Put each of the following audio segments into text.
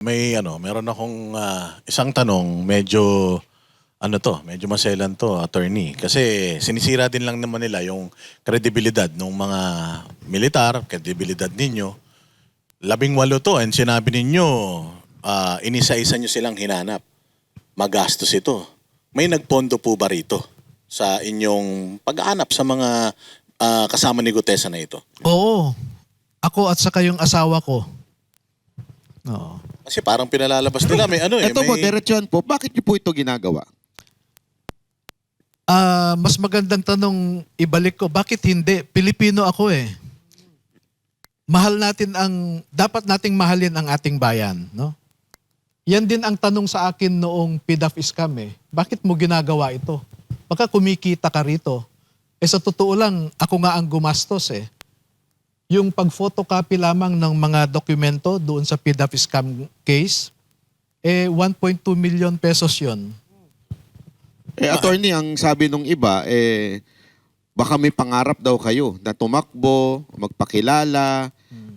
Meron akong isang tanong, medyo maselan to, attorney. Kasi sinisira din lang naman nila yung kredibilidad ng mga militar, kredibilidad ninyo. 18 to, and sinabi ninyo, inisa-isa nyo silang hinanap. Magastos ito. May nagpondo po ba rito sa inyong pag-aanap sa mga kasama ni Gutesa na ito? Oo. Ako at saka yung asawa ko. Oo. Kasi parang pinalalabas nila, Ito po, diretsuhan po, bakit niyo po ito ginagawa? Mas magandang tanong ibalik ko, bakit hindi? Pilipino ako eh. Dapat nating mahalin ang ating bayan, no? Yan din ang tanong sa akin noong PDAF scam eh. Bakit mo ginagawa ito? Baka kumikita ka rito. Sa totoo lang, ako nga ang gumastos eh. Yung pag-photocopy lamang ng mga dokumento doon sa PDAF scam case, 1.2 million pesos yun. Attorney, ang sabi nung iba, baka may pangarap daw kayo na tumakbo, magpakilala,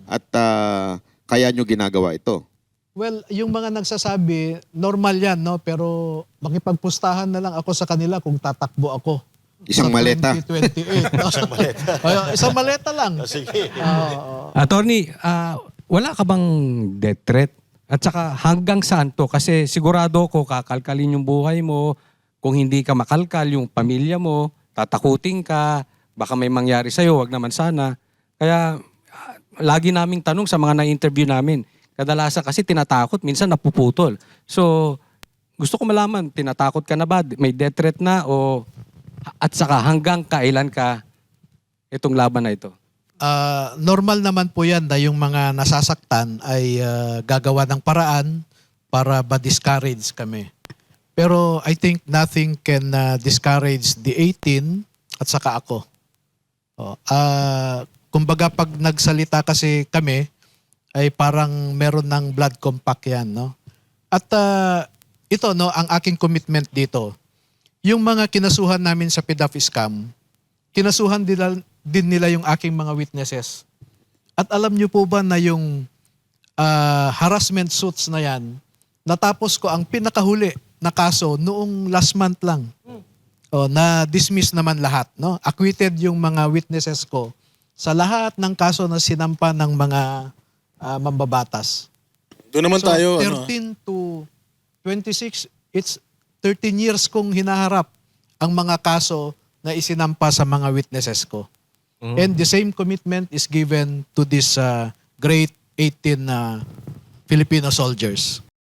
at kaya nyo ginagawa ito. Well, yung mga nagsasabi, normal yan, no? Pero makipagpustahan na lang ako sa kanila kung tatakbo ako. Isang sa maleta. 2028. Isang maleta. Isang maleta lang. Sige. Attorney, wala ka bang death threat? At saka hanggang saan to? Kasi sigurado ko kakalkalin yung buhay mo. Kung hindi ka makalkal, yung pamilya mo, tatakutin ka, baka may mangyari sa'yo, wag naman sana. Kaya lagi naming tanong sa mga na-interview namin. Kadalasan kasi tinatakot, minsan napuputol. So, gusto ko malaman, tinatakot ka na ba? May death threat na o... At saka hanggang kailan ka itong laban na ito? Normal naman po yan na yung mga nasasaktan ay gagawa ng paraan para ma-discourage kami. Pero I think nothing can discourage the 18 at saka ako. Kumbaga pag nagsalita kasi kami ay parang meron ng blood compact yan, no? At ito, no, ang aking commitment dito. Yung mga kinasuhan namin sa PDAF scam, kinasuhan din nila yung aking mga witnesses. At alam niyo po ba na yung harassment suits na yan, natapos ko ang pinakahuli na kaso noong last month lang. Na-dismiss naman lahat. No? Acquitted yung mga witnesses ko sa lahat ng kaso na sinampa ng mga mambabatas. Doon naman So, tayo. 13 to 26, it's 13 years kong hinaharap ang mga kaso na isinampa sa mga witnesses ko. And the same commitment is given to this great 18 Filipino soldiers.